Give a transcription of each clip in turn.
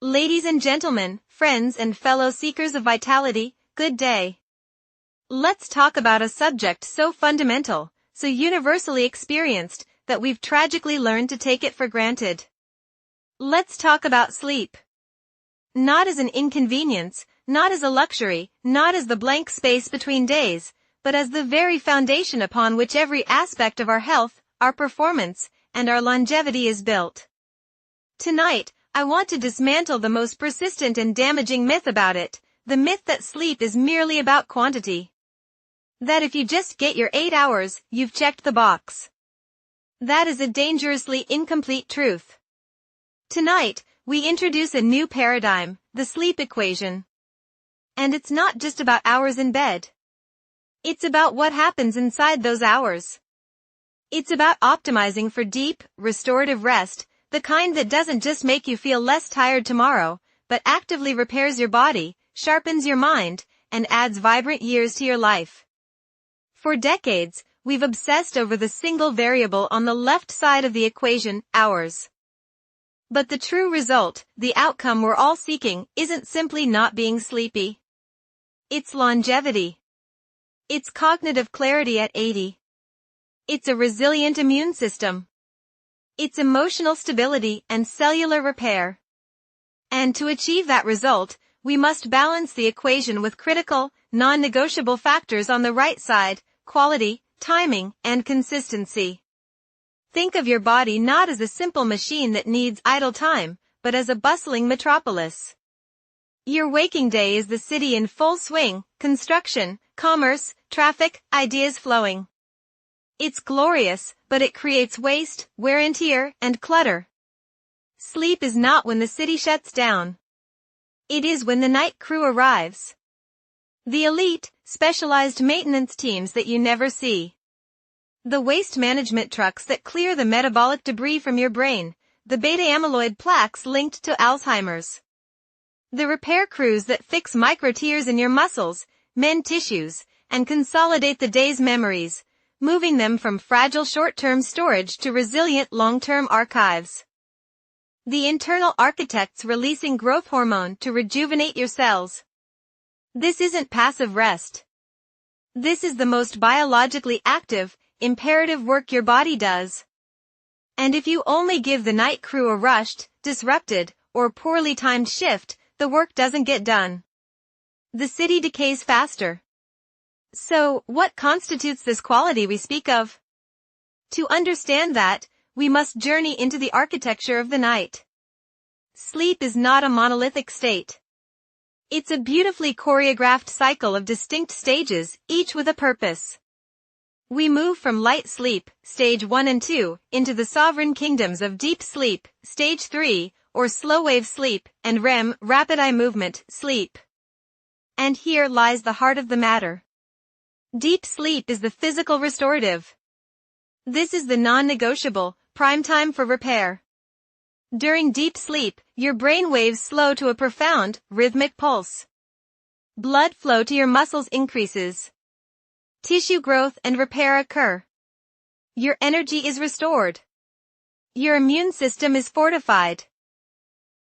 Ladies and gentlemen, friends and fellow seekers of vitality, good day. Let's talk about a subject so fundamental, so universally experienced, that we've tragically learned to take it for granted. Let's talk about sleep. Not as an inconvenience, not as a luxury, not as the blank space between days, but as the very foundation upon which every aspect of our health, our performance, and our longevity is built. Tonight, I want to dismantle the most persistent and damaging myth about it, the myth that sleep is merely about quantity. That if you just get your 8 hours, you've checked the box. That is a dangerously incomplete truth. Tonight, we introduce a new paradigm, the sleep equation. And it's not just about hours in bed. It's about what happens inside those hours. It's about optimizing for deep, restorative rest, the kind that doesn't just make you feel less tired tomorrow, but actively repairs your body, sharpens your mind, and adds vibrant years to your life. For decades, we've obsessed over the single variable on the left side of the equation, hours. But the true result, the outcome we're all seeking, isn't simply not being sleepy. It's longevity. It's cognitive clarity at 80. It's a resilient immune system. It's emotional stability and cellular repair. And to achieve that result, we must balance the equation with critical, non-negotiable factors on the right side: quality, timing, and consistency. Think of your body not as a simple machine that needs idle time, but as a bustling metropolis. Your waking day is the city in full swing: construction, commerce, traffic, ideas flowing. It's glorious, but it creates waste, wear and tear, and clutter. Sleep is not when the city shuts down. It is when the night crew arrives. The elite, specialized maintenance teams that you never see. The waste management trucks that clear the metabolic debris from your brain, the beta-amyloid plaques linked to Alzheimer's. The repair crews that fix micro-tears in your muscles, mend tissues, and consolidate the day's memories, moving them from fragile short-term storage to resilient long-term archives. The internal architects releasing growth hormone to rejuvenate your cells. This isn't passive rest. This is the most biologically active, imperative work your body does. And if you only give the night crew a rushed, disrupted, or poorly timed shift, the work doesn't get done. The city decays faster. So, what constitutes this quality we speak of? To understand that, we must journey into the architecture of the night. Sleep is not a monolithic state. It's a beautifully choreographed cycle of distinct stages, each with a purpose. We move from light sleep, stage 1 and 2, into the sovereign kingdoms of deep sleep, stage 3, or slow-wave sleep, and REM, rapid eye movement, sleep. And here lies the heart of the matter. Deep sleep is the physical restorative. This is the non-negotiable, prime time for repair. During deep sleep, your brain waves slow to a profound, rhythmic pulse. Blood flow to your muscles increases. Tissue growth and repair occur. Your energy is restored. Your immune system is fortified.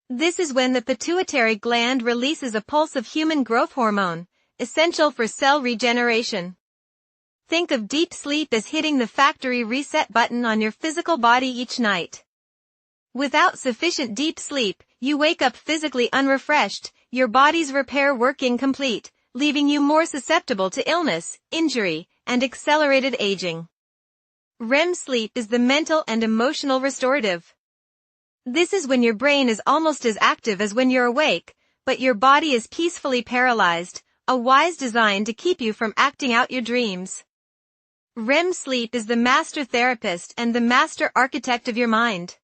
This is when the pituitary gland releases a pulse of human growth hormone, essential for cell regeneration. Think of deep sleep as hitting the factory reset button on your physical body each night. Without sufficient deep sleep, you wake up physically unrefreshed, your body's repair work incomplete, leaving you more susceptible to illness, injury, and accelerated aging. REM sleep is the mental and emotional restorative. This is when your brain is almost as active as when you're awake, but your body is peacefully paralyzed, a wise design to keep you from acting out your dreams. REM sleep is the master therapist and the master architect of your mind.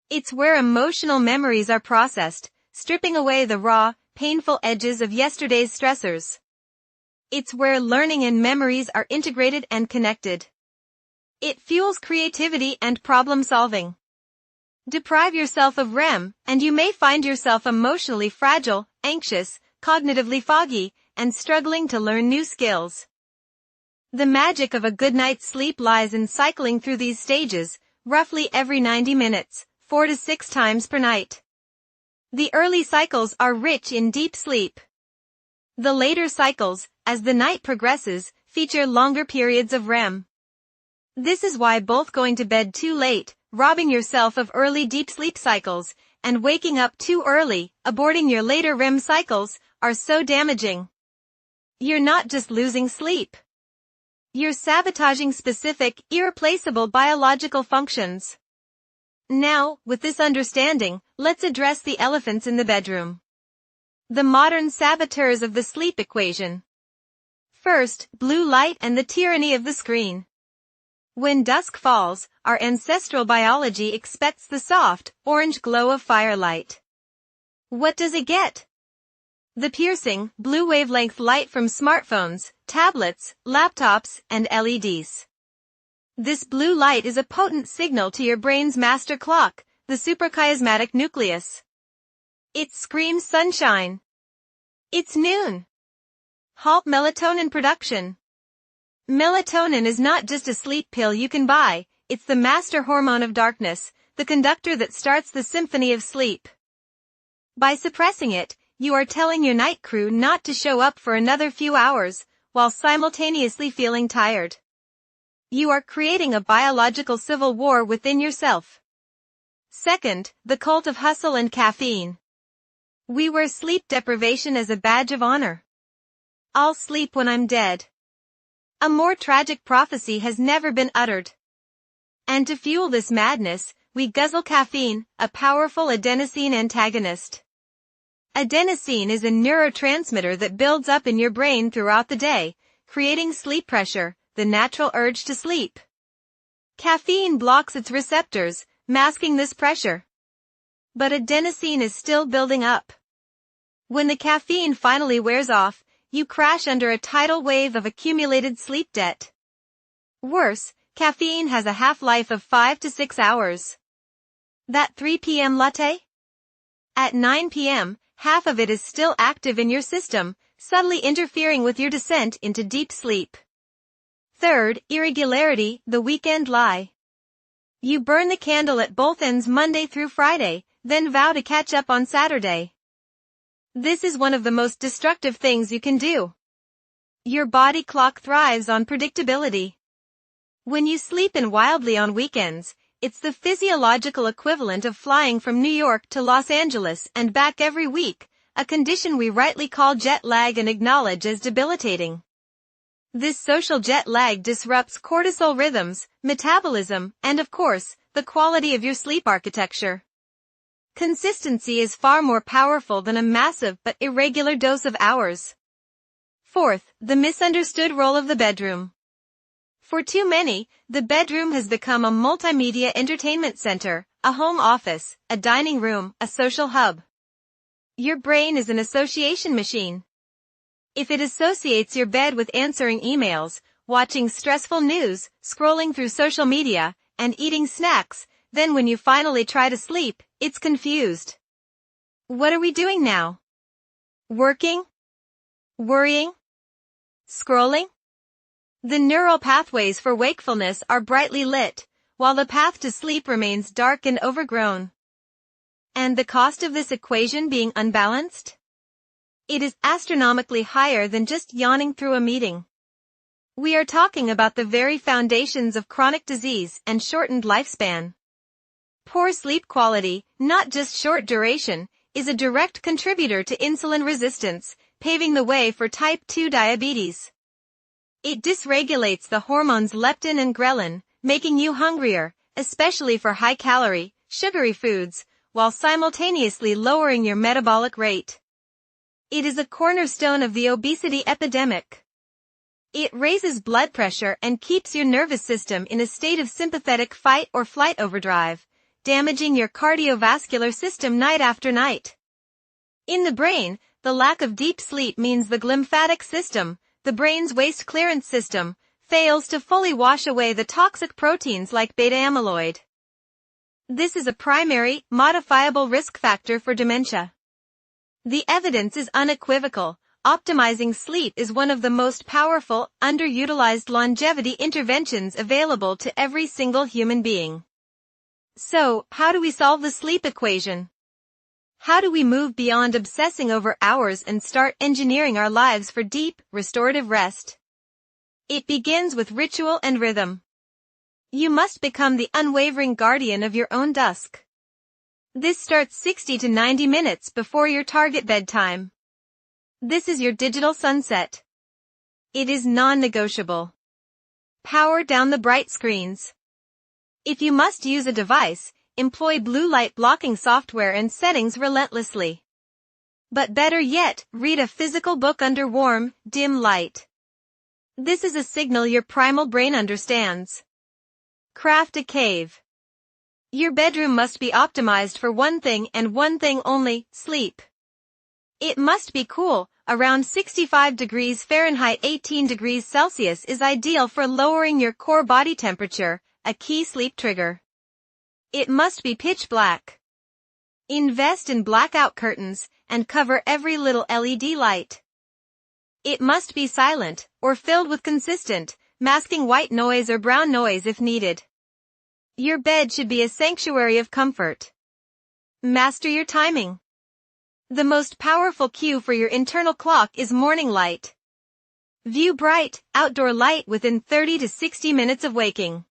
It's where emotional memories are processed, stripping away the raw, painful edges of yesterday's stressors. It's where learning and memories are integrated and connected. It fuels creativity and problem solving. Deprive yourself of REM, and you may find yourself emotionally fragile, anxious, cognitively foggy, and struggling to learn new skills. The magic of a good night's sleep lies in cycling through these stages, roughly every 90 minutes, 4 to 6 times per night. The early cycles are rich in deep sleep. The later cycles, as the night progresses, feature longer periods of REM. This is why both going to bed too late, robbing yourself of early deep sleep cycles, and waking up too early, aborting your later REM cycles, are so damaging. You're not just losing sleep. You're sabotaging specific, irreplaceable biological functions. Now, with this understanding, let's address the elephants in the bedroom. The modern saboteurs of the sleep equation. First, blue light and the tyranny of the screen. When dusk falls, our ancestral biology expects the soft, orange glow of firelight. What does it get? The piercing, blue wavelength light from smartphones, tablets, laptops, and LEDs. This blue light is a potent signal to your brain's master clock, the suprachiasmatic nucleus. It screams sunshine. It's noon. Halt melatonin production. Melatonin is not just a sleep pill you can buy, it's the master hormone of darkness, the conductor that starts the symphony of sleep. By suppressing it, you are telling your night crew not to show up for another few hours, while simultaneously feeling tired. You are creating a biological civil war within yourself. Second, the cult of hustle and caffeine. We wear sleep deprivation as a badge of honor. I'll sleep when I'm dead. A more tragic prophecy has never been uttered. And to fuel this madness, we guzzle caffeine, a powerful adenosine antagonist. Adenosine is a neurotransmitter that builds up in your brain throughout the day, creating sleep pressure, the natural urge to sleep. Caffeine blocks its receptors, masking this pressure. But adenosine is still building up. When the caffeine finally wears off, you crash under a tidal wave of accumulated sleep debt. Worse, caffeine has a half-life of 5 to 6 hours. That 3 p.m. latte? At 9 p.m., half of it is still active in your system, subtly interfering with your descent into deep sleep. Third, irregularity, the weekend lie. You burn the candle at both ends Monday through Friday, then vow to catch up on Saturday. This is one of the most destructive things you can do. Your body clock thrives on predictability. When you sleep in wildly on weekends, it's the physiological equivalent of flying from New York to Los Angeles and back every week, a condition we rightly call jet lag and acknowledge as debilitating. This social jet lag disrupts cortisol rhythms, metabolism, and of course, the quality of your sleep architecture. Consistency is far more powerful than a massive but irregular dose of hours. Fourth, the misunderstood role of the bedroom. For too many, the bedroom has become a multimedia entertainment center, a home office, a dining room, a social hub. Your brain is an association machine. If it associates your bed with answering emails, watching stressful news, scrolling through social media, and eating snacks, then when you finally try to sleep, it's confused. What are we doing now? Working? Worrying? Scrolling? The neural pathways for wakefulness are brightly lit, while the path to sleep remains dark and overgrown. And the cost of this equation being unbalanced? It is astronomically higher than just yawning through a meeting. We are talking about the very foundations of chronic disease and shortened lifespan. Poor sleep quality, not just short duration, is a direct contributor to insulin resistance, paving the way for type 2 diabetes. It dysregulates the hormones leptin and ghrelin, making you hungrier, especially for high-calorie, sugary foods, while simultaneously lowering your metabolic rate. It is a cornerstone of the obesity epidemic. It raises blood pressure and keeps your nervous system in a state of sympathetic fight or flight overdrive, damaging your cardiovascular system night after night. In the brain, the lack of deep sleep means the glymphatic system, the brain's waste clearance system, fails to fully wash away the toxic proteins like beta amyloid. This is a primary, modifiable risk factor for dementia. The evidence is unequivocal. Optimizing sleep is one of the most powerful, underutilized longevity interventions available to every single human being. So, how do we solve the sleep equation? How do we move beyond obsessing over hours and start engineering our lives for deep, restorative rest? It begins with ritual and rhythm. You must become the unwavering guardian of your own dusk. This starts 60 to 90 minutes before your target bedtime. This is your digital sunset. It is non-negotiable. Power down the bright screens. If you must use a device, employ blue light blocking software and settings relentlessly. But better yet, read a physical book under warm, dim light. This is a signal your primal brain understands. Craft a cave. Your bedroom must be optimized for one thing and one thing only, sleep. It must be cool, around 65 degrees Fahrenheit 18 degrees Celsius is ideal for lowering your core body temperature, a key sleep trigger. It must be pitch black. Invest in blackout curtains and cover every little LED light. It must be silent, or filled with consistent, masking white noise or brown noise if needed. Your bed should be a sanctuary of comfort. Master your timing. The most powerful cue for your internal clock is morning light. View bright, outdoor light within 30 to 60 minutes of waking.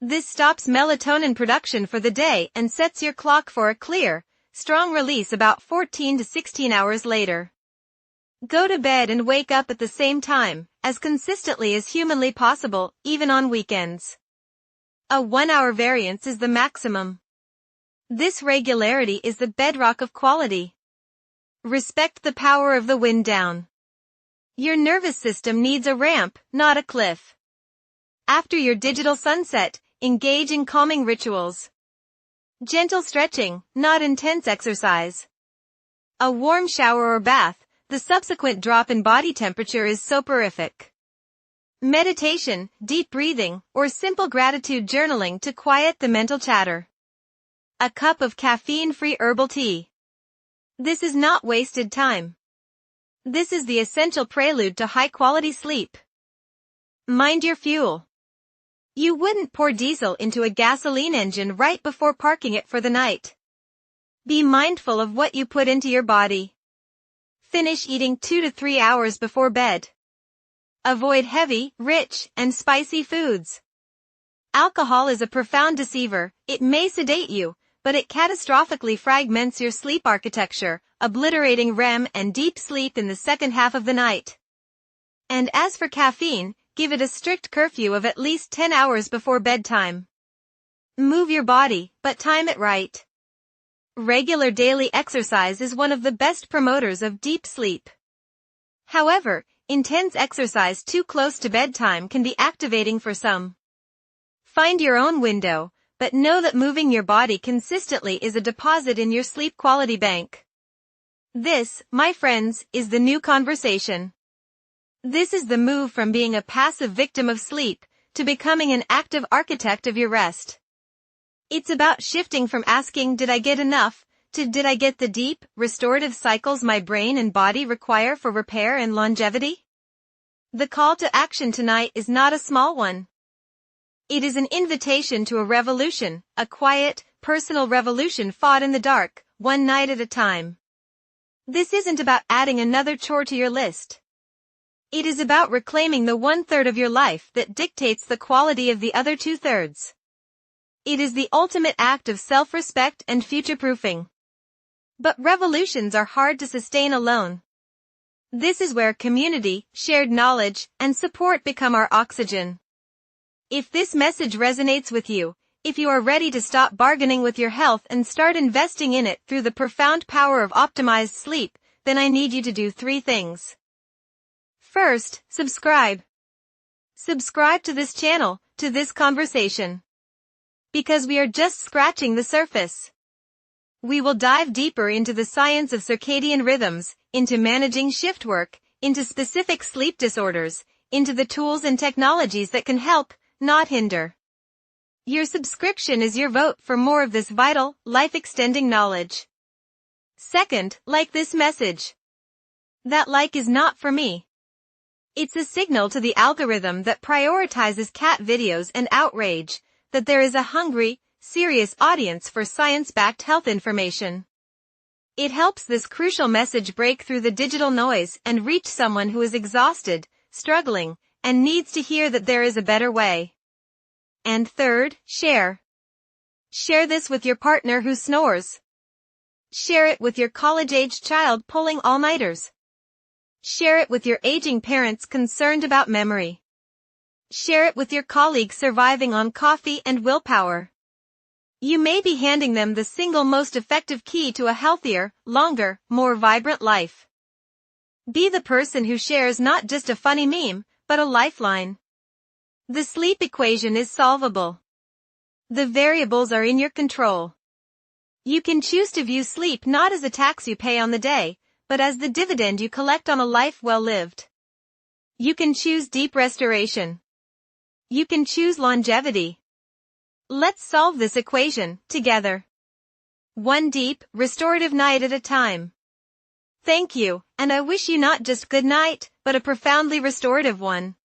This stops melatonin production for the day and sets your clock for a clear, strong release about 14 to 16 hours later. Go to bed and wake up at the same time, as consistently as humanly possible, even on weekends. A 1-hour variance is the maximum. This regularity is the bedrock of quality. Respect the power of the wind down. Your nervous system needs a ramp, not a cliff. After your digital sunset, engage in calming rituals. Gentle stretching, not intense exercise. A warm shower or bath, the subsequent drop in body temperature is soporific. Meditation, deep breathing, or simple gratitude journaling to quiet the mental chatter. A cup of caffeine-free herbal tea. This is not wasted time. This is the essential prelude to high-quality sleep. Mind your fuel. You wouldn't pour diesel into a gasoline engine right before parking it for the night. Be mindful of what you put into your body. Finish eating 2 to 3 hours before bed. Avoid heavy, rich, and spicy foods. Alcohol is a profound deceiver. It may sedate you, but it catastrophically fragments your sleep architecture, obliterating REM and deep sleep in the second half of the night. And as for caffeine, give it a strict curfew of at least 10 hours before bedtime. Move your body, but time it right. Regular daily exercise is one of the best promoters of deep sleep. However, intense exercise too close to bedtime can be activating for some. Find your own window, but know that moving your body consistently is a deposit in your sleep quality bank. This, my friends, is the new conversation. This is the move from being a passive victim of sleep to becoming an active architect of your rest. It's about shifting from asking, did I get enough, to did I get the deep, restorative cycles my brain and body require for repair and longevity? The call to action tonight is not a small one. It is an invitation to a revolution, a quiet, personal revolution fought in the dark, one night at a time. This isn't about adding another chore to your list. It is about reclaiming the 1/3 of your life that dictates the quality of the other 2/3. It is the ultimate act of self-respect and future-proofing. But revolutions are hard to sustain alone. This is where community, shared knowledge, and support become our oxygen. If this message resonates with you, if you are ready to stop bargaining with your health and start investing in it through the profound power of optimized sleep, then I need you to do 3 things. First, subscribe. Subscribe to this channel, to this conversation. Because we are just scratching the surface. We will dive deeper into the science of circadian rhythms, into managing shift work, into specific sleep disorders, into the tools and technologies that can help, not hinder. Your subscription is your vote for more of this vital, life-extending knowledge. Second, like this message. That like is not for me. It's a signal to the algorithm that prioritizes cat videos and outrage, that there is a hungry, serious audience for science-backed health information. It helps this crucial message break through the digital noise and reach someone who is exhausted, struggling, and needs to hear that there is a better way. And third, share. Share this with your partner who snores. Share it with your college-aged child pulling all-nighters. Share it with your aging parents concerned about memory. Share it with your colleagues surviving on coffee and willpower. You may be handing them the single most effective key to a healthier, longer, more vibrant life. Be the person who shares not just a funny meme, but a lifeline. The sleep equation is solvable. The variables are in your control. You can choose to view sleep not as a tax you pay on the day, but as the dividend you collect on a life well lived. You can choose deep restoration. You can choose longevity. Let's solve this equation, together. One deep, restorative night at a time. Thank you, and I wish you not just good night, but a profoundly restorative one.